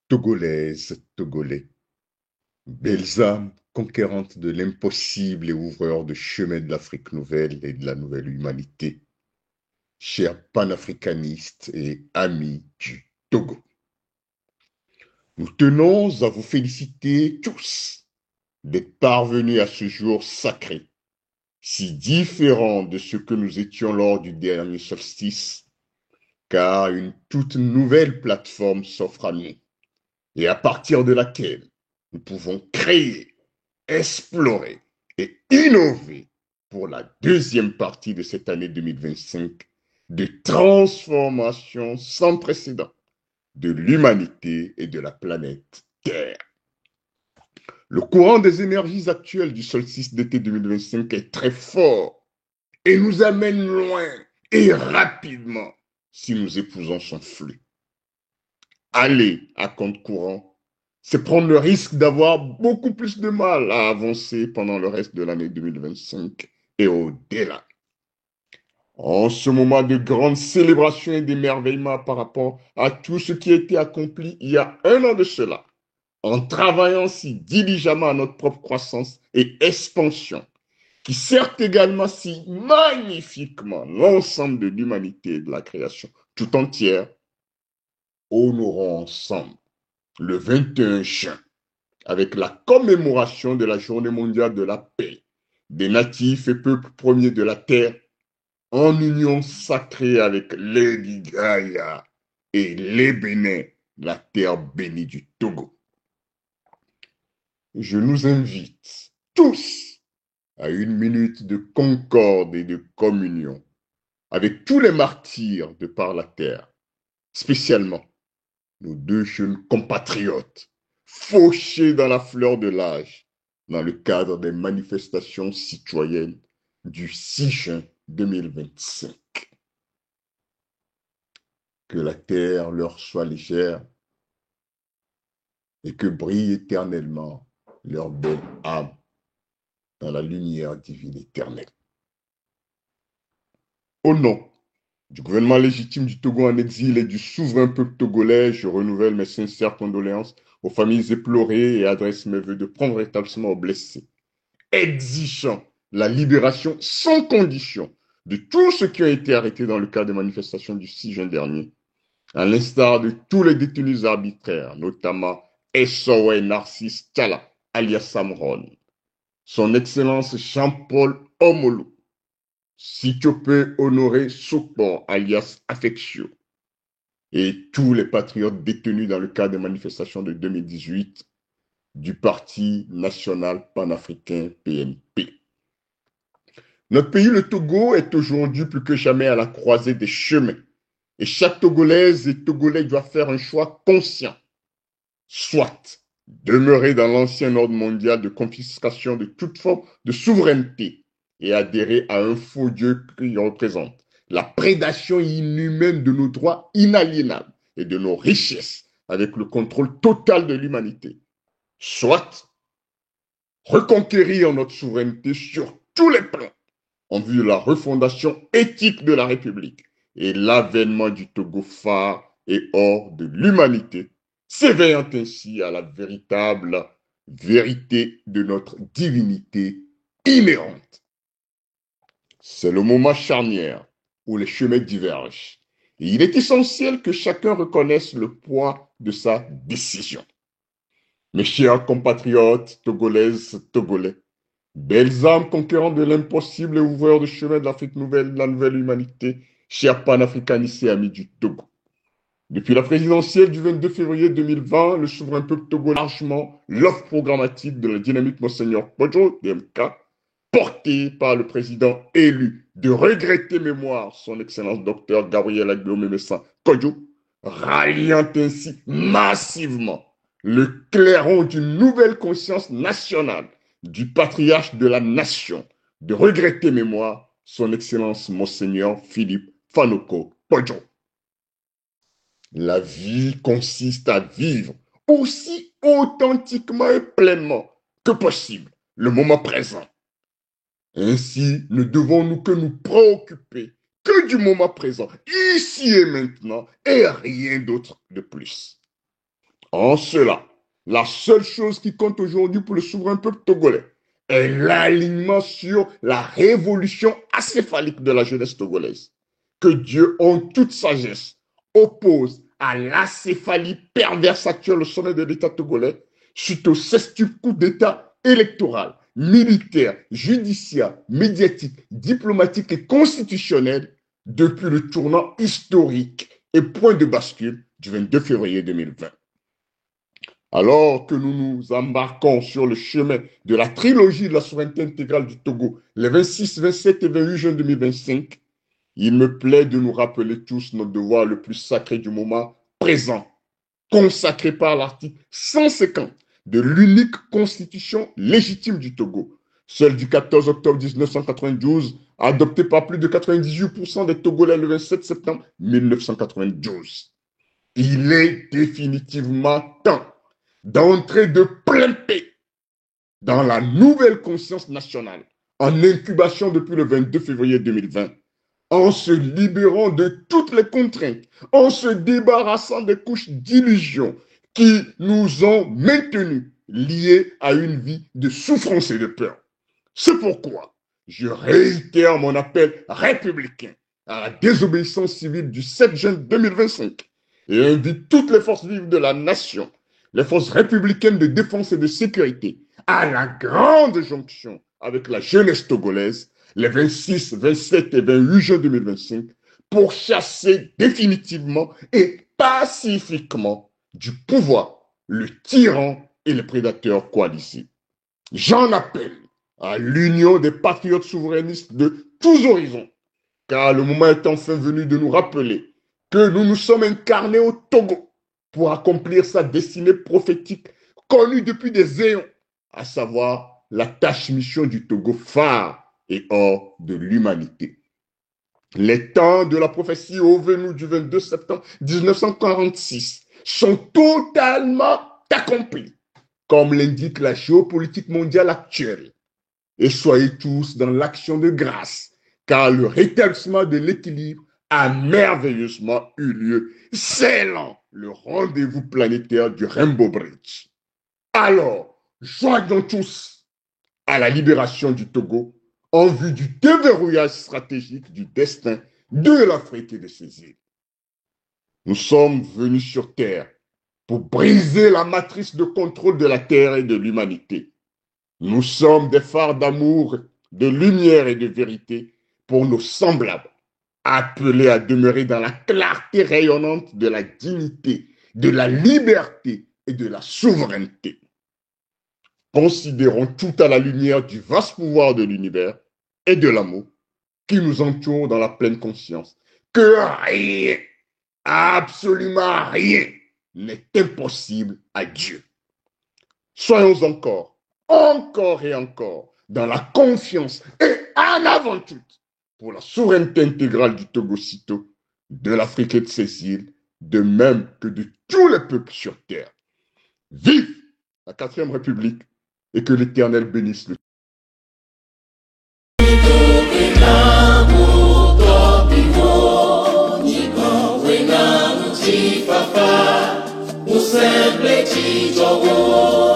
Togolaises, Togolais, belles âmes conquérantes de l'impossible et ouvreurs de chemin de l'Afrique nouvelle et de la nouvelle humanité, chers panafricanistes et amis du Togo. Nous tenons à vous féliciter tous d'être parvenus à ce jour sacré, si différent de ce que nous étions lors du dernier solstice, car une toute nouvelle plateforme s'offre à nous, et à partir de laquelle nous pouvons créer, explorer et innover pour la deuxième partie de cette année 2025 de transformation sans précédent de l'humanité et de la planète Terre. Le courant des énergies actuelles du solstice d'été 2025 est très fort et nous amène loin et rapidement si nous épousons son flux. Aller à compte courant, c'est prendre le risque d'avoir beaucoup plus de mal à avancer pendant le reste de l'année 2025 et au-delà. En ce moment de grande célébration et d'émerveillement par rapport à tout ce qui a été accompli il y a un an de cela, en travaillant si diligemment à notre propre croissance et expansion, qui sert également si magnifiquement l'ensemble de l'humanité et de la création tout entière, honorons ensemble le 21 juin avec la commémoration de la Journée mondiale de la paix des natifs et peuples premiers de la terre en union sacrée avec les Gaïa et les Bénins, la terre bénie du Togo. Je nous invite tous à une minute de concorde et de communion avec tous les martyrs de par la terre, spécialement nos deux jeunes compatriotes fauchés dans la fleur de l'âge dans le cadre des manifestations citoyennes du 6 juin 2025. Que la terre leur soit légère et que brille éternellement leur belle âme dans la lumière divine éternelle. Au nom du gouvernement légitime du Togo en exil et du souverain peuple togolais, je renouvelle mes sincères condoléances aux familles éplorées et adresse mes voeux de prompt rétablissement aux blessés, exigeant la libération sans condition de tous ceux qui ont été arrêtés dans le cadre des manifestations du 6 juin dernier, à l'instar de tous les détenus arbitraires, notamment Essowe Narcisse Tchala, alias Samron, son Excellence Jean-Paul Omolu, Sitiope Honoré Sokpo, alias Affectio, et tous les patriotes détenus dans le cadre des manifestations de 2018 du Parti national panafricain PNP. Notre pays, le Togo, est aujourd'hui plus que jamais à la croisée des chemins. Et chaque Togolaise et Togolais doit faire un choix conscient. Soit demeurer dans l'ancien ordre mondial de confiscation de toute forme de souveraineté et adhérer à un faux Dieu qui représente la prédation inhumaine de nos droits inaliénables et de nos richesses avec le contrôle total de l'humanité. Soit reconquérir notre souveraineté sur tous les plans en vue de la refondation éthique de la République et l'avènement du Togo phare et hors de l'humanité, s'éveillant ainsi à la véritable vérité de notre divinité inhérente. C'est le moment charnière où les chemins divergent. Et il est essentiel que chacun reconnaisse le poids de sa décision. Mes chers compatriotes togolaises, togolais, belles âmes conquérants de l'impossible et ouvreurs de chemin de l'Afrique nouvelle, de la nouvelle humanité, chers panafricanistes et amis du Togo. Depuis la présidentielle du 22 février 2020, le souverain peuple togolais a largement l'offre programmatique de la dynamique Monseigneur Podjo, DMK, portée par le président élu de regretter mémoire, son excellence docteur Gabriel Aguilomé Messa Kodjo, ralliant ainsi massivement le clairon d'une nouvelle conscience nationale du patriarche de la nation, de regretter mémoire, son excellence Monseigneur Philippe Fanoko Podjo. La vie consiste à vivre aussi authentiquement et pleinement que possible le moment présent. Ainsi, ne devons-nous que nous préoccuper que du moment présent, ici et maintenant, et rien d'autre de plus. En cela, la seule chose qui compte aujourd'hui pour le souverain peuple togolais est l'alignement sur la révolution acéphalique de la jeunesse togolaise, que Dieu, en toute sagesse, oppose à l'acéphalie perverse actuelle au sommet de l'État togolais suite au sextuple coup d'État électoral, militaire, judiciaire, médiatique, diplomatique et constitutionnel depuis le tournant historique et point de bascule du 22 février 2020. Alors que nous nous embarquons sur le chemin de la trilogie de la souveraineté intégrale du Togo, les 26, 27 et 28 juin 2025, il me plaît de nous rappeler tous notre devoir le plus sacré du moment présent, consacré par l'article 150 de l'unique constitution légitime du Togo, celle du 14 octobre 1992, adoptée par plus de 98% des Togolais le 27 septembre 1992. Il est définitivement temps d'entrer de plein pied dans la nouvelle conscience nationale, en incubation depuis le 22 février 2020, en se libérant de toutes les contraintes, en se débarrassant des couches d'illusions qui nous ont maintenus liés à une vie de souffrance et de peur. C'est pourquoi je réitère mon appel républicain à la désobéissance civile du 7 juin 2025 et invite toutes les forces vives de la nation, les forces républicaines de défense et de sécurité, à la grande jonction avec la jeunesse togolaise les 26, 27 et 28 juin 2025 pour chasser définitivement et pacifiquement du pouvoir le tyran et les prédateurs coalisés. J'en appelle à l'union des patriotes souverainistes de tous horizons, car le moment est enfin venu de nous rappeler que nous nous sommes incarnés au Togo pour accomplir sa destinée prophétique connue depuis des éons, à savoir la tâche-mission du Togo phare et hors de l'humanité. Les temps de la prophétie au venu du 22 septembre 1946 sont totalement accomplis, comme l'indique la géopolitique mondiale actuelle. Et soyez tous dans l'action de grâce, car le rétablissement de l'équilibre a merveilleusement eu lieu, scellant le rendez-vous planétaire du Rainbow Bridge. Alors, joignons tous à la libération du Togo en vue du déverrouillage stratégique du destin de l'Afrique et de ses îles. Nous sommes venus sur Terre pour briser la matrice de contrôle de la Terre et de l'humanité. Nous sommes des phares d'amour, de lumière et de vérité pour nos semblables, appelés à demeurer dans la clarté rayonnante de la dignité, de la liberté et de la souveraineté. Considérons tout à la lumière du vaste pouvoir de l'univers et de l'amour qui nous entoure dans la pleine conscience que rien, absolument rien, n'est impossible à Dieu. Soyons encore et encore, dans la confiance et en avant tout pour la souveraineté intégrale du Togo-Cito, de l'Afrique et de ses îles, de même que de tous les peuples sur terre. Vive la 4e République et que l'Éternel bénisse le Papa, o sempre te jogou.